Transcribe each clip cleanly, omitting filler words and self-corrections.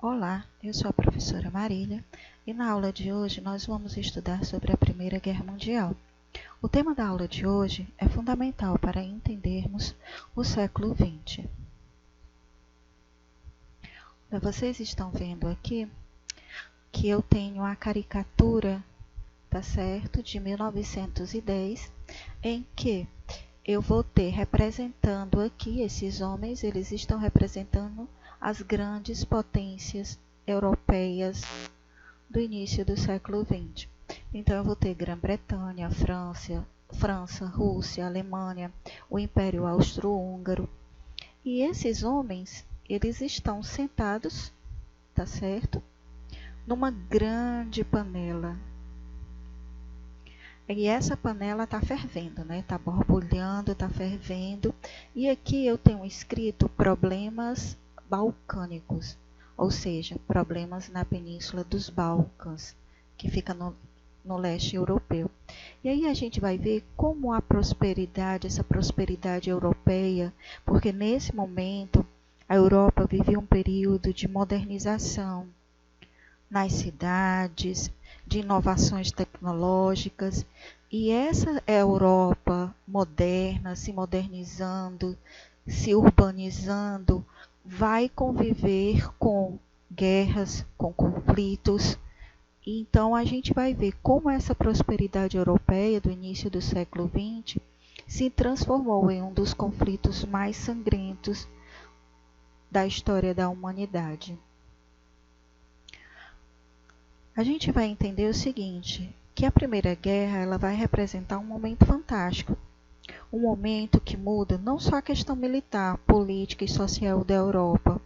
Olá, eu sou a professora Marília e na aula de hoje nós vamos estudar sobre a Primeira Guerra Mundial. O tema da aula de hoje é fundamental para entendermos o século XX. Vocês estão vendo aqui que eu tenho a caricatura, tá certo, de 1910, em que eu vou ter representando aqui esses homens, eles estão representando as grandes potências europeias do início do século XX. Então, eu vou ter Grã-Bretanha, França, Rússia, Alemanha, o Império Austro-Húngaro. E esses homens, eles estão sentados, tá certo? Numa grande panela. E essa panela está fervendo, né? Está borbulhando, está fervendo. E aqui eu tenho escrito problemas balcânicos, ou seja, problemas na Península dos Balcãs, que fica no leste europeu. E aí a gente vai ver como a prosperidade, essa prosperidade europeia, porque nesse momento a Europa vivia um período de modernização nas cidades, de inovações tecnológicas, e essa Europa moderna, se modernizando, se urbanizando, vai conviver com guerras, com conflitos. Então a gente vai ver como essa prosperidade europeia do início do século XX se transformou em um dos conflitos mais sangrentos da história da humanidade. A gente vai entender o seguinte, que a Primeira Guerra ela vai representar um momento fantástico, um momento que muda não só a questão militar, política e social da Europa,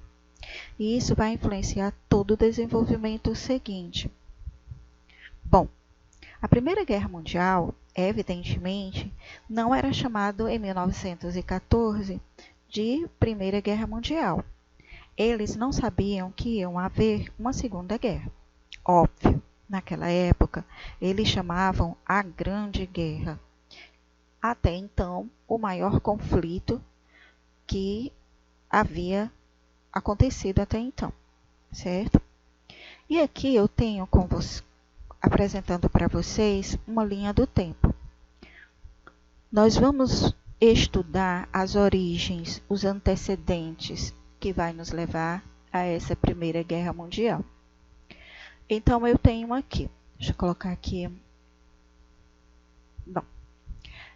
e isso vai influenciar todo o desenvolvimento seguinte. Bom, a Primeira Guerra Mundial, evidentemente, não era chamado em 1914 de Primeira Guerra Mundial. Eles não sabiam que iam haver uma Segunda Guerra. Óbvio, naquela época, eles chamavam a Grande Guerra. Até então, o maior conflito que havia acontecido até então, certo? E aqui eu tenho apresentando para vocês uma linha do tempo. Nós vamos estudar as origens, os antecedentes que vai nos levar a essa Primeira Guerra Mundial. Então, eu tenho aqui, deixa eu colocar aqui, bom,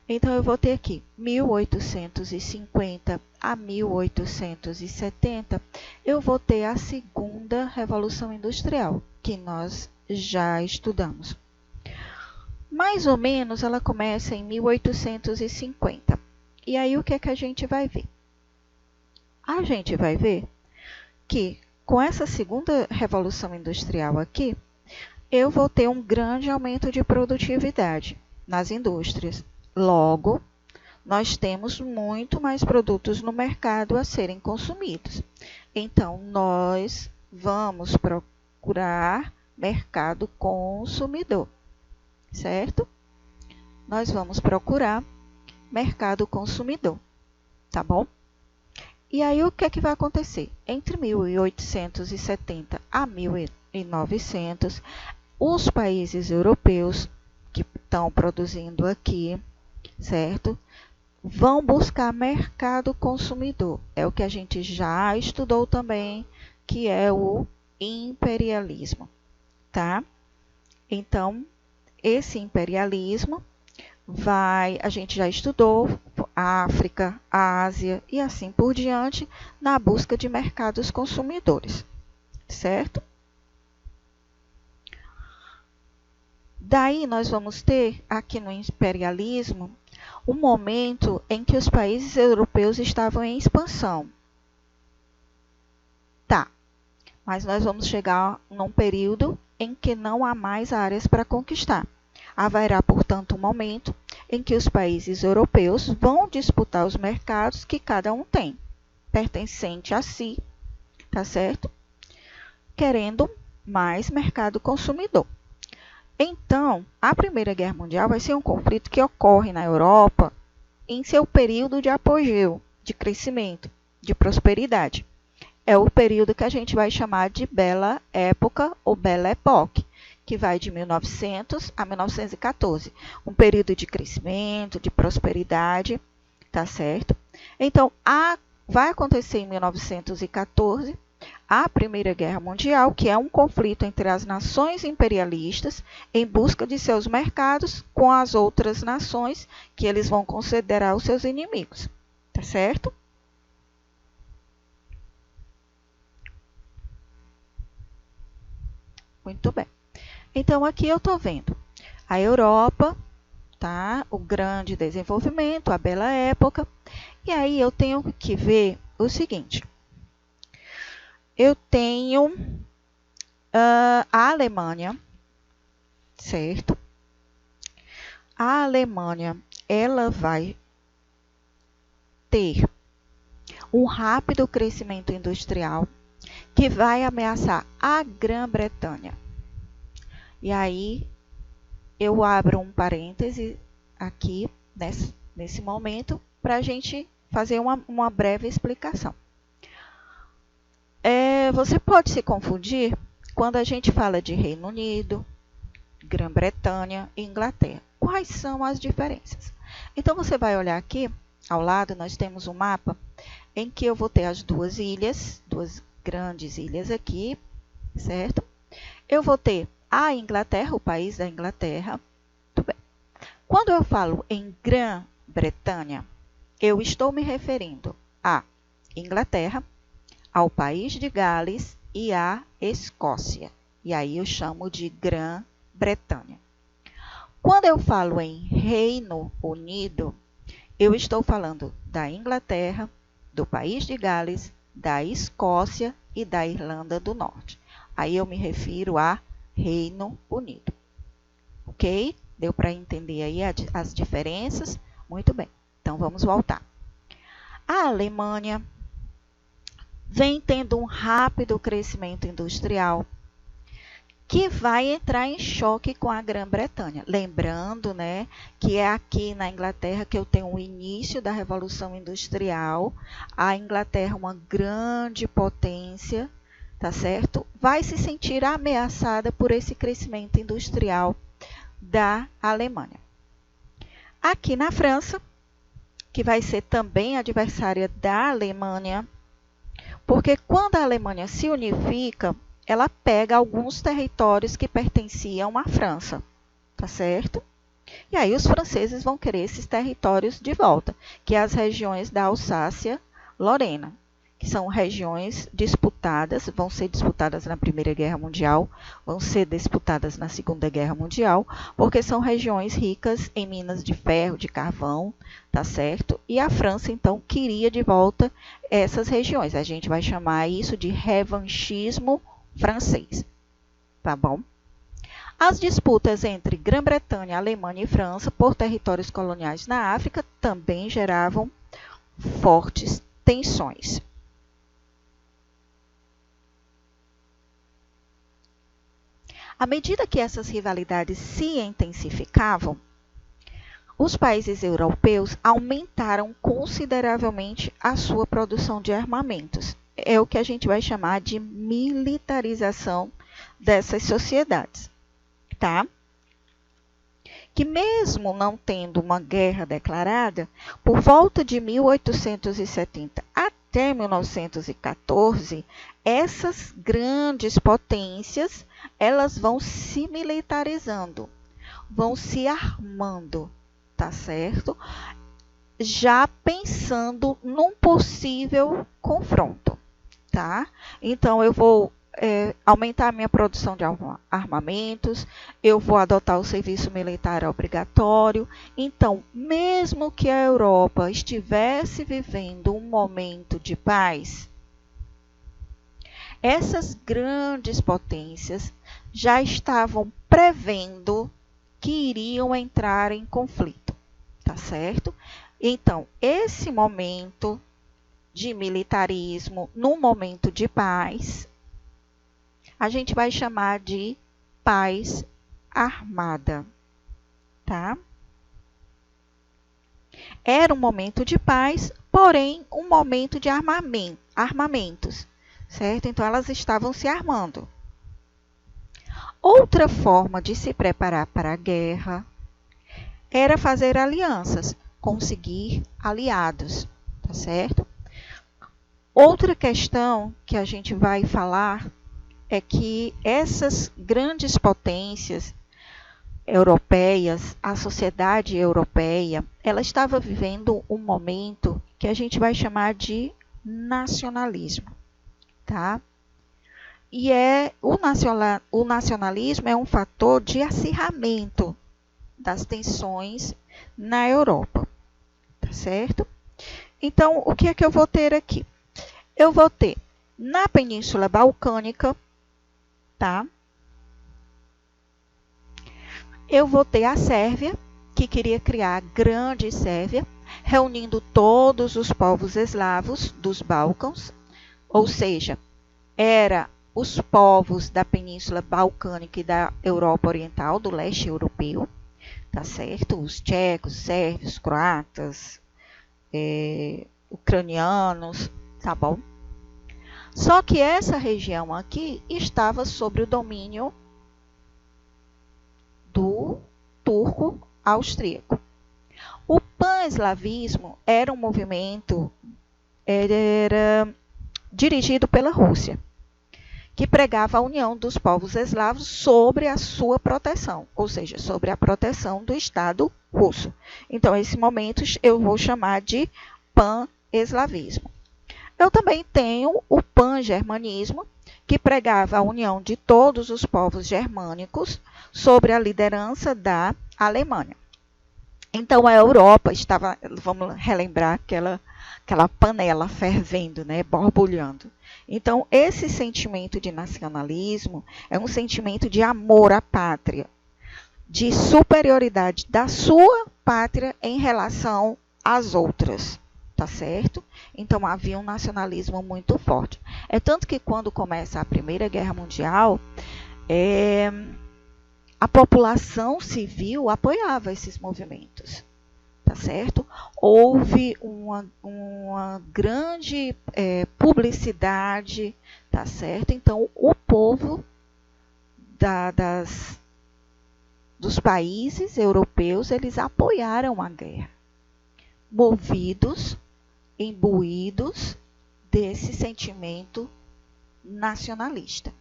então eu vou ter aqui 1850 a 1870, eu vou ter a Segunda Revolução Industrial, que nós já estudamos. Mais ou menos ela começa em 1850. E aí o que é que a gente vai ver? A gente vai ver que com essa Segunda Revolução Industrial aqui, eu vou ter um grande aumento de produtividade nas indústrias. Logo, nós temos muito mais produtos no mercado a serem consumidos. Então, nós vamos procurar mercado consumidor, certo? Nós vamos procurar mercado consumidor, tá bom? E aí, o que é que vai acontecer? Entre 1870 a 1900, os países europeus que estão produzindo aqui, certo? Vão buscar mercado consumidor. É o que a gente já estudou também, que é o imperialismo, tá? Então, esse imperialismo a gente já estudou África, Ásia e assim por diante, na busca de mercados consumidores, certo? Daí nós vamos ter aqui no imperialismo um momento em que os países europeus estavam em expansão. Tá, mas nós vamos chegar num período em que não há mais áreas para conquistar. Haverá, portanto, um momento em que os países europeus vão disputar os mercados que cada um tem, pertencente a si, tá certo? Querendo mais mercado consumidor. Então, a Primeira Guerra Mundial vai ser um conflito que ocorre na Europa em seu período de apogeu, de crescimento, de prosperidade. é o período que a gente vai chamar de Bela Época ou Belle Époque, que vai de 1900 a 1914. Um período de crescimento, de prosperidade, tá certo? Então, vai acontecer em 1914 a Primeira Guerra Mundial, que é um conflito entre as nações imperialistas em busca de seus mercados com as outras nações que eles vão considerar os seus inimigos, tá certo? Muito bem. Então, aqui eu estou vendo a Europa, tá? O grande desenvolvimento, a bela época. E aí eu tenho que ver o seguinte. Eu tenho a Alemanha, certo? A Alemanha, ela vai ter um rápido crescimento industrial que vai ameaçar a Grã-Bretanha. E aí, eu abro um parêntese aqui, nesse momento, para a gente fazer uma breve explicação. Você pode se confundir quando a gente fala de Reino Unido, Grã-Bretanha e Inglaterra. Quais são as diferenças? Então, você vai olhar aqui, ao lado, nós temos um mapa em que eu vou ter as duas ilhas, duas grandes ilhas aqui, certo? Eu vou ter a Inglaterra, o país da Inglaterra. Muito bem. Quando eu falo em Grã-Bretanha, eu estou me referindo à Inglaterra, ao país de Gales e à Escócia. E aí eu chamo de Grã-Bretanha. Quando eu falo em Reino Unido, eu estou falando da Inglaterra, do país de Gales, da Escócia e da Irlanda do Norte. Aí eu me refiro a Reino Unido. Ok? Deu para entender aí as diferenças? Muito bem. Então, vamos voltar. A Alemanha vem tendo um rápido crescimento industrial que vai entrar em choque com a Grã-Bretanha. Lembrando, né, que é aqui na Inglaterra que eu tenho o início da Revolução Industrial. A Inglaterra, uma grande potência, tá certo? Vai se sentir ameaçada por esse crescimento industrial da Alemanha. Aqui na França, que vai ser também adversária da Alemanha, porque quando a Alemanha se unifica, ela pega alguns territórios que pertenciam à França, tá certo? E aí os franceses vão querer esses territórios de volta, que é as regiões da Alsácia-Lorena, que são regiões disputadas, vão ser disputadas na Primeira Guerra Mundial, vão ser disputadas na Segunda Guerra Mundial, porque são regiões ricas em minas de ferro, de carvão, tá certo? E a França, então, queria de volta essas regiões. A gente vai chamar isso de revanchismo francês, tá bom? As disputas entre Grã-Bretanha, Alemanha e França por territórios coloniais na África também geravam fortes tensões. À medida que essas rivalidades se intensificavam, os países europeus aumentaram consideravelmente a sua produção de armamentos. É o que a gente vai chamar de militarização dessas sociedades, tá? Que mesmo não tendo uma guerra declarada, por volta de 1870 até 1914, essas grandes potências, elas vão se militarizando, vão se armando, tá certo? Já pensando num possível confronto, tá? Então, eu vou aumentar a minha produção de armamentos, eu vou adotar o serviço militar obrigatório. Então, mesmo que a Europa estivesse vivendo um momento de paz, essas grandes potências já estavam prevendo que iriam entrar em conflito, tá certo? Então, esse momento de militarismo, num momento de paz, a gente vai chamar de paz armada, tá? Era um momento de paz, porém um momento de armamentos, certo? Então, elas estavam se armando. Outra forma de se preparar para a guerra era fazer alianças, conseguir aliados, tá certo? Outra questão que a gente vai falar é que essas grandes potências europeias, a sociedade europeia, ela estava vivendo um momento que a gente vai chamar de nacionalismo, tá? E o nacionalismo é um fator de acirramento das tensões na Europa, tá certo? Então, o que é que eu vou ter aqui? Eu vou ter na Península Balcânica, tá? Eu vou ter a Sérvia, que queria criar a Grande Sérvia, reunindo todos os povos eslavos dos Balcãs, ou seja, era os povos da Península Balcânica e da Europa Oriental, do leste europeu, tá certo? Os tchecos, sérvios, croatas, ucranianos, tá bom? Só que essa região aqui estava sob o domínio do turco austríaco. O pan-eslavismo era um movimento dirigido pela Rússia, que pregava a união dos povos eslavos sobre a sua proteção, ou seja, sobre a proteção do Estado russo. Então, esse momento eu vou chamar de pan-eslavismo. Eu também tenho o pan-germanismo, que pregava a união de todos os povos germânicos sobre a liderança da Alemanha. Então, a Europa estava, vamos relembrar aquela panela fervendo, né, borbulhando. Então, esse sentimento de nacionalismo é um sentimento de amor à pátria, de superioridade da sua pátria em relação às outras. Tá certo? Então, havia um nacionalismo muito forte. É tanto que quando começa a Primeira Guerra Mundial, a população civil apoiava esses movimentos. Tá certo? Houve uma grande publicidade, tá certo? Então, o povo dos países europeus, eles apoiaram a guerra, movidos, imbuídos desse sentimento nacionalista.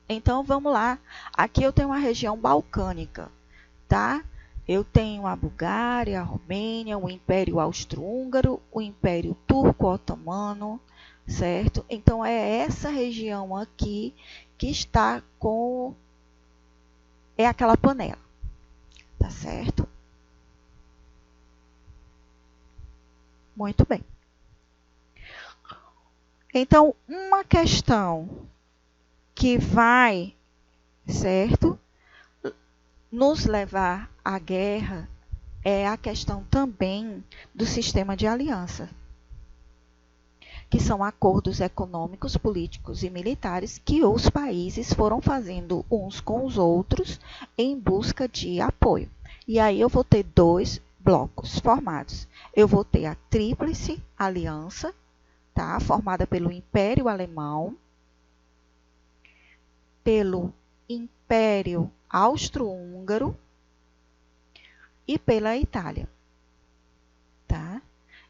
Então, vamos lá. Aqui eu tenho uma região balcânica, tá? Eu tenho a Bulgária, a Romênia, o Império Austro-Húngaro, o Império Turco-Otomano, certo? Então, é essa região aqui que está com... é aquela panela, tá certo? Muito bem. Então, uma questão que vai, certo, nos levar à guerra é a questão também do sistema de aliança, que são acordos econômicos, políticos e militares que os países foram fazendo uns com os outros em busca de apoio. E aí eu vou ter dois blocos formados. Eu vou ter a Tríplice Aliança, tá? Formada pelo Império Alemão, pelo Império Austro-Húngaro e pela Itália, tá?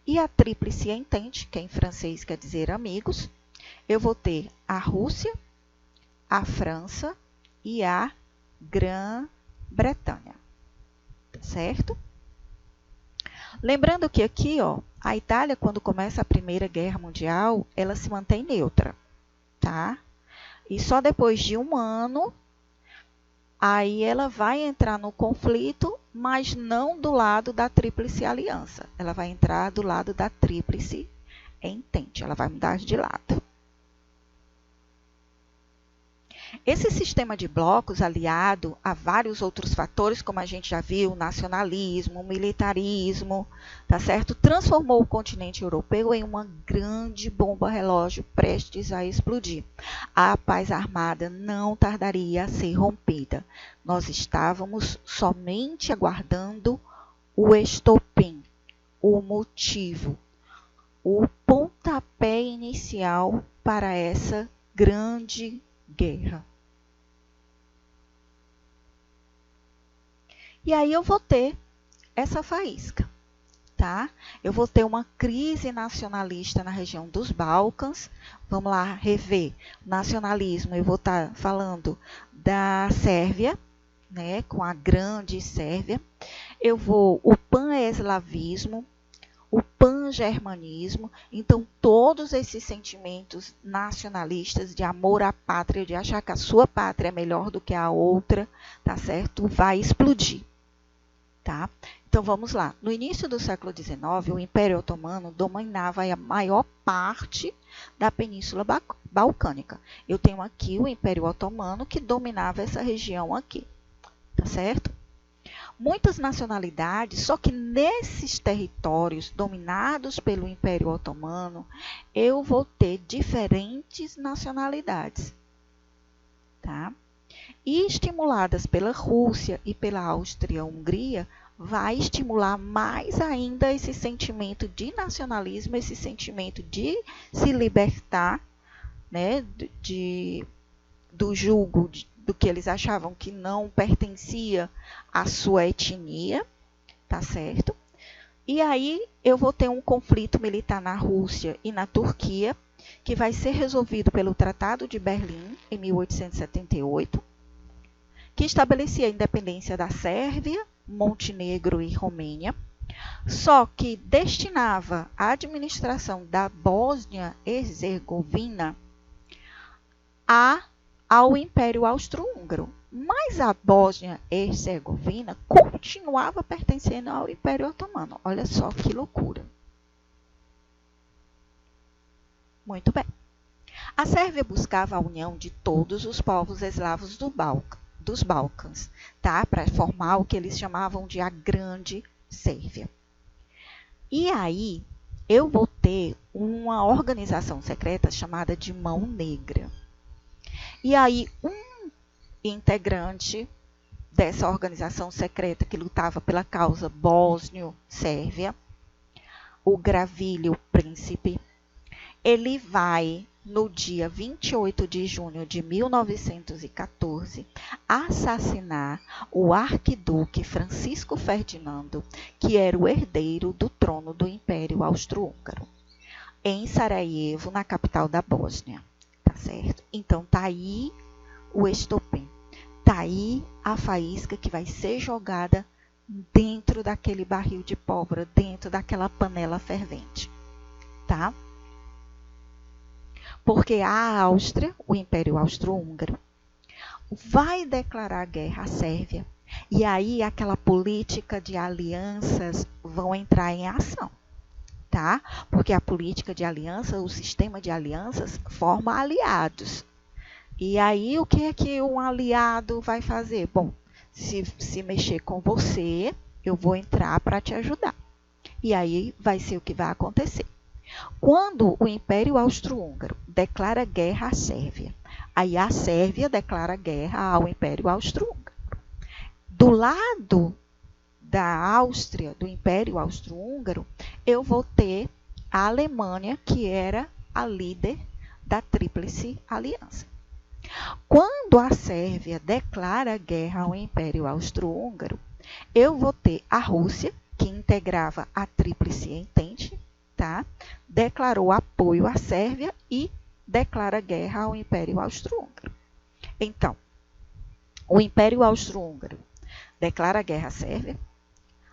E a Tríplice Entente, que em francês quer dizer amigos, eu vou ter a Rússia, a França e a Grã-Bretanha, tá certo? Lembrando que aqui, ó, a Itália, quando começa a Primeira Guerra Mundial, ela se mantém neutra, tá? E só depois de um ano, aí ela vai entrar no conflito, mas não do lado da Tríplice Aliança. Ela vai entrar do lado da Tríplice Entente. Ela vai mudar de lado. Esse sistema de blocos, aliado a vários outros fatores, como a gente já viu, nacionalismo, militarismo, tá certo? Transformou o continente europeu em uma grande bomba relógio prestes a explodir. A paz armada não tardaria a ser rompida. Nós estávamos somente aguardando o estopim, o motivo, o pontapé inicial para essa grande guerra. E aí eu vou ter essa faísca, tá? Eu vou ter uma crise nacionalista na região dos Balcãs. Vamos lá rever. Nacionalismo, eu vou estar falando da Sérvia, né, com a grande Sérvia. O pan-eslavismo, o pan-germanismo. Então, todos esses sentimentos nacionalistas de amor à pátria, de achar que a sua pátria é melhor do que a outra, tá certo? Vai explodir, tá? Então, vamos lá. No início do século XIX, o Império Otomano dominava a maior parte da Península Balcânica. Eu tenho aqui o Império Otomano que dominava essa região aqui, tá certo? Muitas nacionalidades, só que nesses territórios dominados pelo Império Otomano, eu vou ter diferentes nacionalidades, tá? E estimuladas pela Rússia e pela Áustria-Hungria, vai estimular mais ainda esse sentimento de nacionalismo, esse sentimento de se libertar, né, do jugo do que eles achavam que não pertencia à sua etnia, tá certo? E aí eu vou ter um conflito militar na Rússia e na Turquia, que vai ser resolvido pelo Tratado de Berlim, em 1878, que estabelecia a independência da Sérvia, Montenegro e Romênia, só que destinava a administração da Bósnia-Herzegovina ao Império Austro-Húngaro. Mas a Bósnia-Herzegovina continuava pertencendo ao Império Otomano. Olha só que loucura. Muito bem. A Sérvia buscava a união de todos os povos eslavos dos Balcãs, tá? Para formar o que eles chamavam de a Grande Sérvia. E aí, eu vou ter uma organização secreta chamada de Mão Negra. E aí, um integrante dessa organização secreta que lutava pela causa bósnio-sérvia, o Gravilho Príncipe, ele vai, no dia 28 de junho de 1914, assassinar o arquiduque Francisco Ferdinando, que era o herdeiro do trono do Império Austro-Húngaro, em Sarajevo, na capital da Bósnia. Tá certo? Então, tá aí o estopim. Tá aí a faísca que vai ser jogada dentro daquele barril de pólvora, dentro daquela panela fervente. Tá? Porque a Áustria, o Império Austro-Húngaro, vai declarar guerra à Sérvia. E aí aquela política de alianças vão entrar em ação. Tá? Porque a política de aliança, o sistema de alianças, forma aliados. E aí, o que é que um aliado vai fazer? Bom, se mexer com você, eu vou entrar para te ajudar. E aí, vai ser o que vai acontecer. Quando o Império Austro-Húngaro declara guerra à Sérvia, aí a Sérvia declara guerra ao Império Austro-Húngaro. Do lado da Áustria, do Império Austro-Húngaro, eu vou ter a Alemanha, que era a líder da Tríplice Aliança. Quando a Sérvia declara guerra ao Império Austro-Húngaro, eu vou ter a Rússia, que integrava a Tríplice Entente, tá? Declarou apoio à Sérvia e declara guerra ao Império Austro-Húngaro. Então, o Império Austro-Húngaro declara guerra à Sérvia,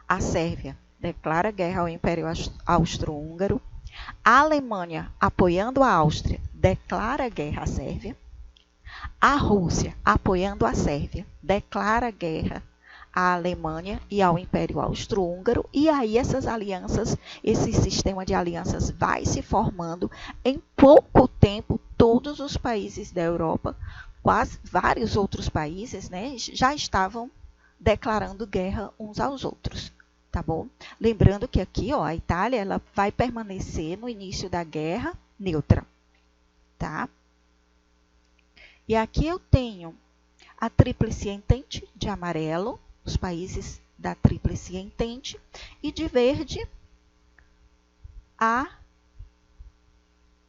a Sérvia declara guerra ao Império Austro-Húngaro, a Alemanha, apoiando a Áustria, declara guerra à Sérvia, a Rússia, apoiando a Sérvia, declara guerra à Alemanha e ao Império Austro-Húngaro, e aí essas alianças, esse sistema de alianças vai se formando. Em pouco tempo, todos os países da Europa, quase vários outros países, né, já estavam declarando guerra uns aos outros. Tá bom? Lembrando que aqui, ó, a Itália, ela vai permanecer no início da guerra neutra, tá? E aqui eu tenho a Tríplice Entente de amarelo, os países da Tríplice Entente, e de verde a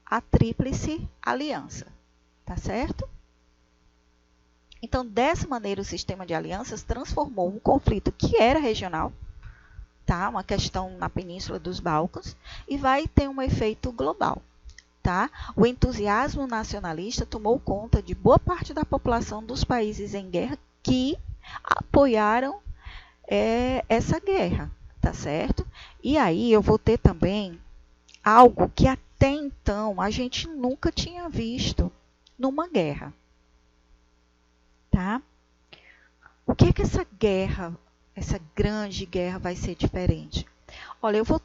a Tríplice Aliança, tá certo? Então, dessa maneira, o sistema de alianças transformou um conflito que era regional, tá? Uma questão na Península dos Balcãs, e vai ter um efeito global. Tá? O entusiasmo nacionalista tomou conta de boa parte da população dos países em guerra que apoiaram essa guerra, tá certo? E aí eu vou ter também algo que até então a gente nunca tinha visto numa guerra, tá? O que é que essa guerra, essa grande guerra vai ser diferente? Olha, eu vou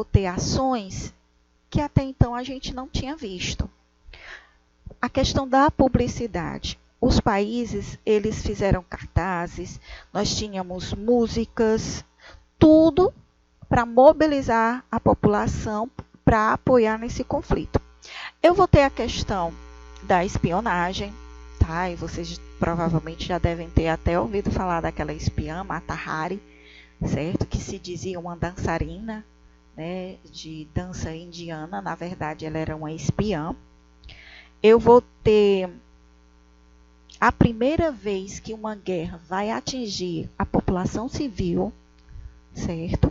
ter ações que até então a gente não tinha visto. A questão da publicidade. Os países, eles fizeram cartazes, nós tínhamos músicas, tudo para mobilizar a população para apoiar nesse conflito. Eu vou ter a questão da espionagem, tá? E vocês provavelmente já devem ter até ouvido falar daquela espiã, Mata Hari, certo? Que se dizia uma dançarina, né, de dança indiana, na verdade ela era uma espiã. Eu vou ter a primeira vez que uma guerra vai atingir a população civil, certo?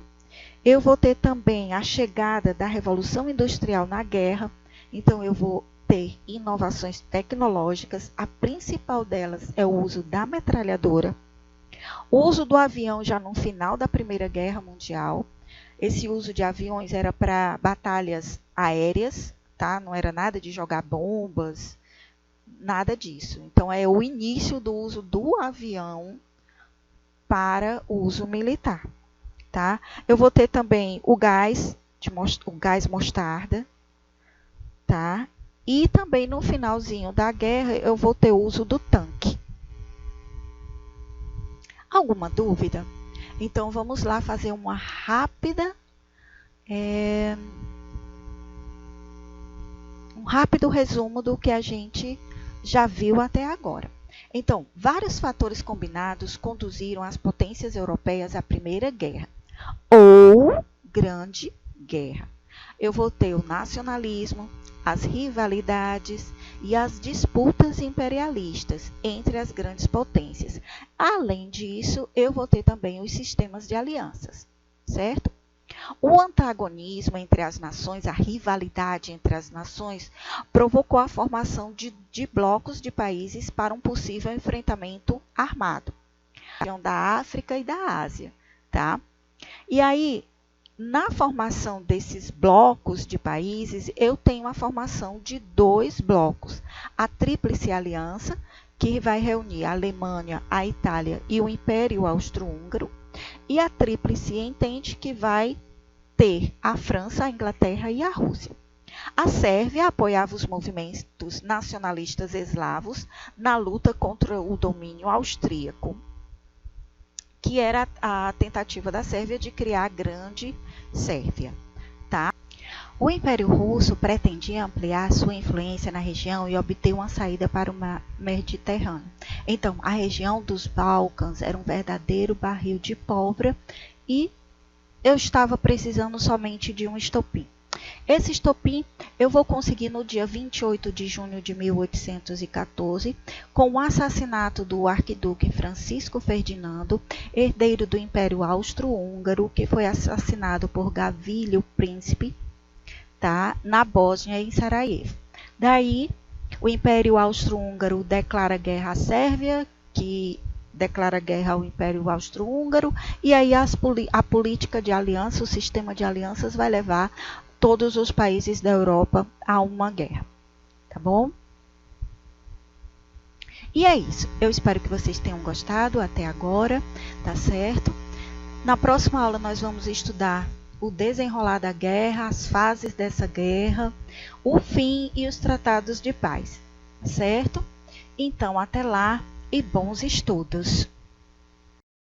Eu vou ter também a chegada da Revolução Industrial na guerra, então eu vou ter inovações tecnológicas, a principal delas é o uso da metralhadora, o uso do avião já no final da Primeira Guerra Mundial. Esse uso de aviões era para batalhas aéreas, tá? Não era nada de jogar bombas, nada disso. Então, é o início do uso do avião para uso militar, tá? Eu vou ter também o gás mostarda, tá? E também no finalzinho da guerra eu vou ter o uso do tanque. Alguma dúvida? Então, vamos lá fazer uma rápida, um rápido resumo do que a gente já viu até agora. Então, vários fatores combinados conduziram as potências europeias à Primeira Guerra, ou Grande Guerra. Eu vou ter o nacionalismo, as rivalidades e as disputas imperialistas entre as grandes potências. Além disso, eu vou ter também os sistemas de alianças, certo? O antagonismo entre as nações, a rivalidade entre as nações, provocou a formação de blocos de países para um possível enfrentamento armado, da África e da Ásia, tá? E aí, na formação desses blocos de países, eu tenho a formação de dois blocos. A Tríplice Aliança, que vai reunir a Alemanha, a Itália e o Império Austro-Húngaro, e a Tríplice Entente, que vai ter a França, a Inglaterra e a Rússia. A Sérvia apoiava os movimentos nacionalistas eslavos na luta contra o domínio austríaco, que era a tentativa da Sérvia de criar a Grande Sérvia, tá? O Império Russo pretendia ampliar sua influência na região e obter uma saída para o Mar Mediterrâneo. Então, a região dos Balcãs era um verdadeiro barril de pólvora e eu estava precisando somente de um estopim. Esse estopim eu vou conseguir no dia 28 de junho de 1814, com o assassinato do arquiduque Francisco Ferdinando, herdeiro do Império Austro-Húngaro, que foi assassinado por Gavílio Príncipe, tá, na Bósnia e em Sarajevo. Daí, o Império Austro-Húngaro declara guerra à Sérvia, que declara guerra ao Império Austro-Húngaro, e aí a política de aliança, o sistema de alianças vai levar todos os países da Europa a uma guerra, tá bom? E é isso. Eu espero que vocês tenham gostado até agora, tá certo? Na próxima aula nós vamos estudar o desenrolar da guerra, as fases dessa guerra, o fim e os tratados de paz, certo? Então, até lá e bons estudos!